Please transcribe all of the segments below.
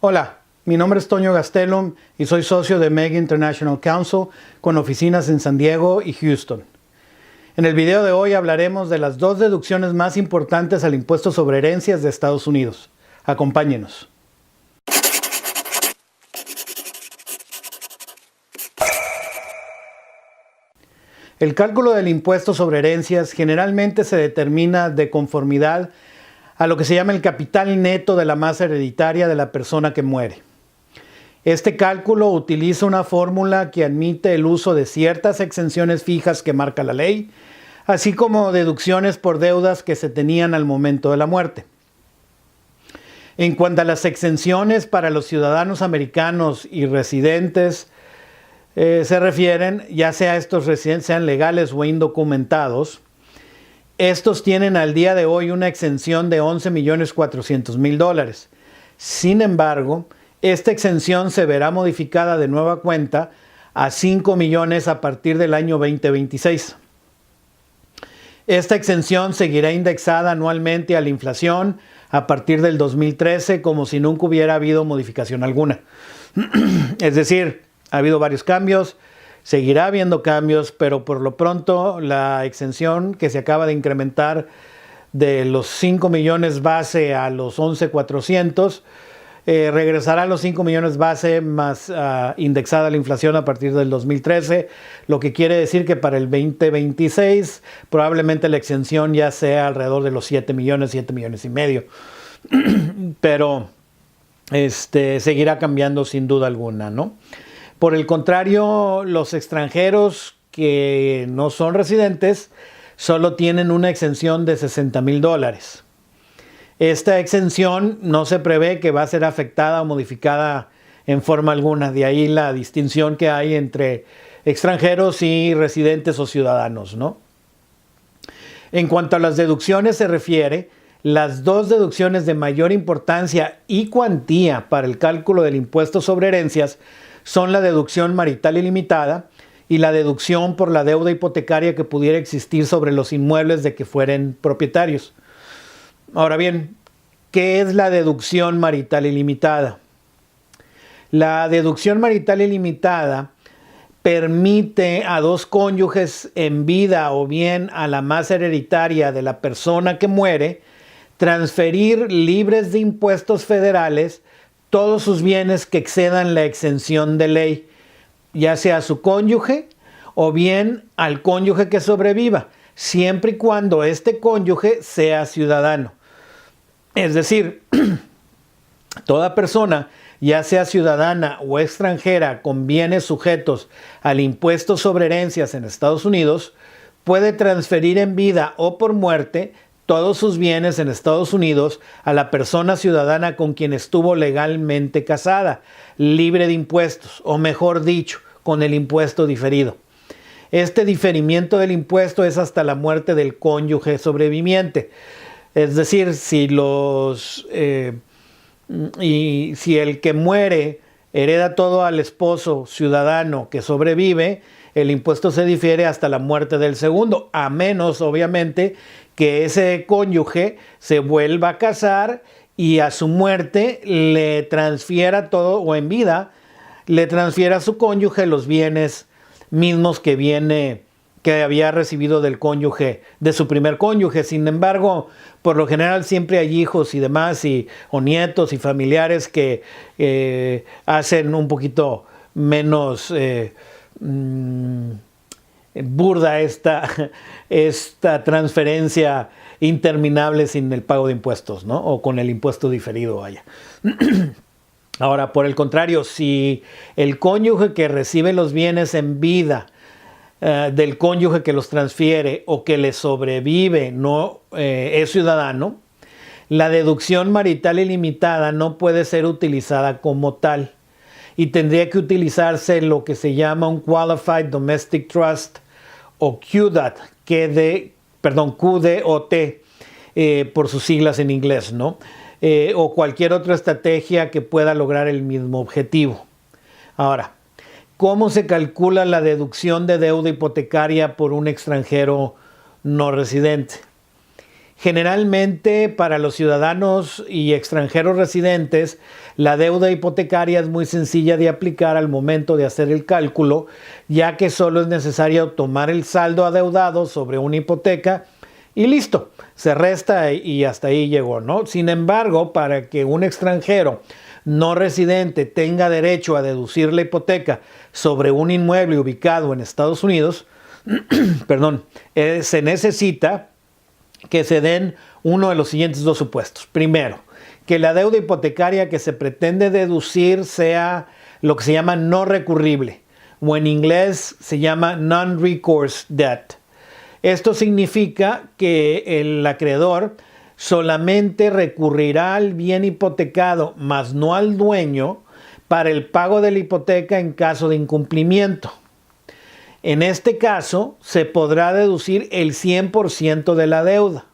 Hola, mi nombre es Toño Gastelum y soy socio de Mega International Council con oficinas en San Diego y Houston. En el video de hoy hablaremos de las dos deducciones más importantes al impuesto sobre herencias de Estados Unidos. Acompáñenos. El cálculo del impuesto sobre herencias generalmente se determina de conformidad a lo que se llama el capital neto de la masa hereditaria de la persona que muere. Este cálculo utiliza una fórmula que admite el uso de ciertas exenciones fijas que marca la ley, así como deducciones por deudas que se tenían al momento de la muerte. En cuanto a las exenciones para los ciudadanos americanos y residentes se refieren, ya sea estos residentes sean legales o indocumentados, estos tienen al día de hoy una exención de $11.400.000. Sin embargo, esta exención se verá modificada de nueva cuenta a $5 millones a partir del año 2026. Esta exención seguirá indexada anualmente a la inflación a partir del 2013 como si nunca hubiera habido modificación alguna. Es decir, ha habido varios cambios, seguirá habiendo cambios, pero por lo pronto la exención que se acaba de incrementar de los 5 millones base a los 11.400 regresará a los 5 millones base más indexada a la inflación a partir del 2013, lo que quiere decir que para el 2026 probablemente la exención ya sea alrededor de los 7 millones y medio. Pero seguirá cambiando sin duda alguna, ¿no? Por el contrario, los extranjeros que no son residentes solo tienen una exención de $60,000. Esta exención no se prevé que va a ser afectada o modificada en forma alguna. De ahí la distinción que hay entre extranjeros y residentes o ciudadanos, ¿no? En cuanto a las deducciones se refiere, las dos deducciones de mayor importancia y cuantía para el cálculo del impuesto sobre herencias son la deducción marital ilimitada y la deducción por la deuda hipotecaria que pudiera existir sobre los inmuebles de que fueren propietarios. Ahora bien, ¿qué es la deducción marital ilimitada? La deducción marital ilimitada permite a dos cónyuges en vida o bien a la masa hereditaria de la persona que muere transferir libres de impuestos federales todos sus bienes que excedan la exención de ley, ya sea a su cónyuge o bien al cónyuge que sobreviva, siempre y cuando este cónyuge sea ciudadano. Es decir, toda persona, ya sea ciudadana o extranjera, con bienes sujetos al impuesto sobre herencias en Estados Unidos, puede transferir en vida o por muerte todos sus bienes en Estados Unidos a la persona ciudadana con quien estuvo legalmente casada, libre de impuestos, o mejor dicho, con el impuesto diferido. Este diferimiento del impuesto es hasta la muerte del cónyuge sobreviviente. Es decir, si el que muere hereda todo al esposo ciudadano que sobrevive, el impuesto se difiere hasta la muerte del segundo, a menos, obviamente, que ese cónyuge se vuelva a casar y a su muerte le transfiera todo, o en vida, le transfiera a su cónyuge los bienes mismos que había recibido del cónyuge, de su primer cónyuge. Sin embargo, por lo general siempre hay hijos y demás, o nietos y familiares que hacen un poquito menos burda esta transferencia interminable sin el pago de impuestos, ¿no? O con el impuesto diferido, vaya. Ahora, por el contrario, si el cónyuge que recibe los bienes en vida del cónyuge que los transfiere o que le sobrevive no es ciudadano, la deducción marital ilimitada no puede ser utilizada como tal y tendría que utilizarse lo que se llama un Qualified Domestic Trust o QDOT, QDOT, por sus siglas en inglés, ¿no? O cualquier otra estrategia que pueda lograr el mismo objetivo. Ahora, ¿cómo se calcula la deducción de deuda hipotecaria por un extranjero no residente? Generalmente para los ciudadanos y extranjeros residentes, la deuda hipotecaria es muy sencilla de aplicar al momento de hacer el cálculo, ya que solo es necesario tomar el saldo adeudado sobre una hipoteca y listo, se resta y hasta ahí llegó, ¿no? Sin embargo, para que un extranjero no residente tenga derecho a deducir la hipoteca sobre un inmueble ubicado en Estados Unidos, se necesita que se den uno de los siguientes dos supuestos. Primero, que la deuda hipotecaria que se pretende deducir sea lo que se llama no recurrible, o en inglés se llama non-recourse debt. Esto significa que el acreedor solamente recurrirá al bien hipotecado, mas no al dueño, para el pago de la hipoteca en caso de incumplimiento. En este caso, se podrá deducir el 100% de la deuda.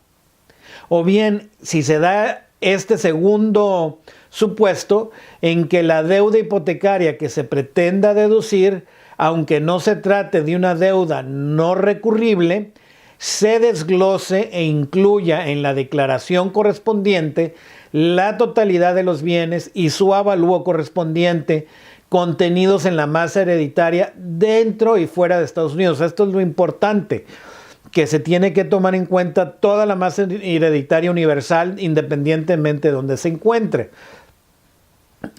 O bien, si se da este segundo supuesto, en que la deuda hipotecaria que se pretenda deducir, aunque no se trate de una deuda no recurrible, se desglose e incluya en la declaración correspondiente la totalidad de los bienes y su avalúo correspondiente contenidos en la masa hereditaria dentro y fuera de Estados Unidos. Esto es lo importante, que se tiene que tomar en cuenta toda la masa hereditaria universal independientemente de donde se encuentre.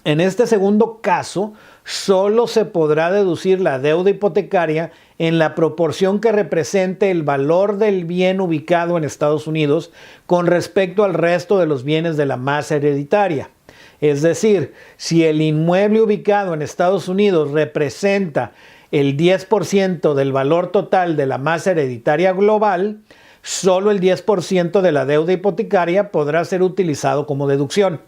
En este segundo caso, solo se podrá deducir la deuda hipotecaria en la proporción que represente el valor del bien ubicado en Estados Unidos con respecto al resto de los bienes de la masa hereditaria. Es decir, si el inmueble ubicado en Estados Unidos representa el 10% del valor total de la masa hereditaria global, solo el 10% de la deuda hipotecaria podrá ser utilizado como deducción.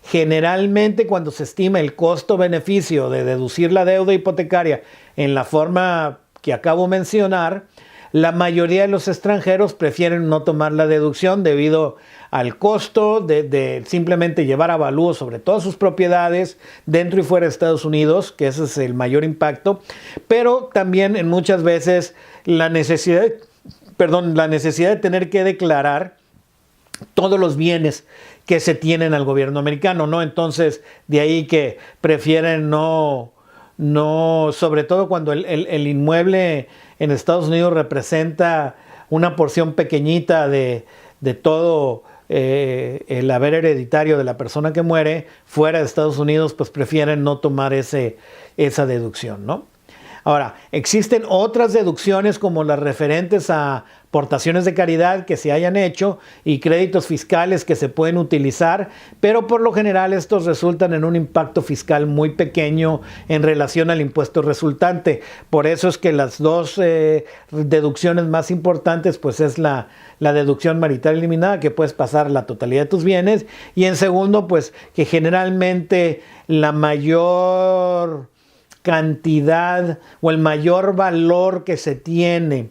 Generalmente, cuando se estima el costo-beneficio de deducir la deuda hipotecaria en la forma que acabo de mencionar, la mayoría de los extranjeros prefieren no tomar la deducción debido al costo de simplemente llevar avalúo sobre todas sus propiedades dentro y fuera de Estados Unidos, que ese es el mayor impacto, pero también en muchas veces la necesidad de tener que declarar todos los bienes que se tienen al gobierno americano, ¿no? Entonces, de ahí que prefieren no, sobre todo cuando el inmueble en Estados Unidos representa una porción pequeñita de todo el haber hereditario de la persona que muere, fuera de Estados Unidos, pues prefieren no tomar esa deducción, ¿no? Ahora, existen otras deducciones como las referentes a aportaciones de caridad que se hayan hecho y créditos fiscales que se pueden utilizar, pero por lo general estos resultan en un impacto fiscal muy pequeño en relación al impuesto resultante. Por eso es que las dos deducciones más importantes pues es la deducción marital eliminada, que puedes pasar la totalidad de tus bienes, y en segundo pues que generalmente la mayor cantidad o el mayor valor que se tiene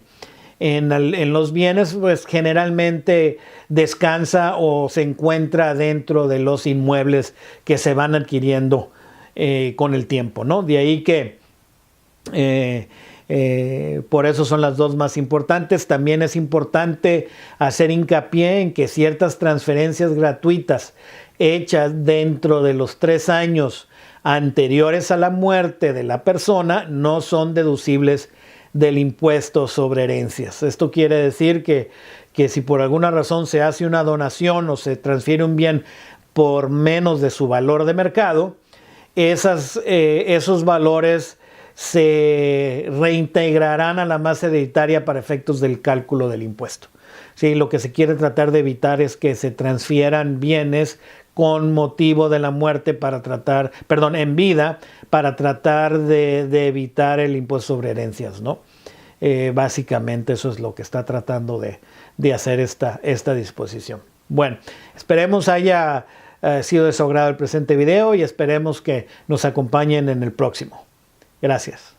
en los bienes, pues generalmente descansa o se encuentra dentro de los inmuebles que se van adquiriendo con el tiempo, ¿no? De ahí que por eso son las dos más importantes. También es importante hacer hincapié en que ciertas transferencias gratuitas hechas dentro de los 3 años anteriores a la muerte de la persona no son deducibles del impuesto sobre herencias. Esto quiere decir que si por alguna razón se hace una donación o se transfiere un bien por menos de su valor de mercado, esos valores se reintegrarán a la masa hereditaria para efectos del cálculo del impuesto. Sí, lo que se quiere tratar de evitar es que se transfieran bienes con motivo de la muerte en vida, para tratar de evitar el impuesto sobre herencias, ¿no? Básicamente eso es lo que está tratando de hacer esta disposición. Bueno, esperemos haya sido de su agrado el presente video y esperemos que nos acompañen en el próximo. Gracias.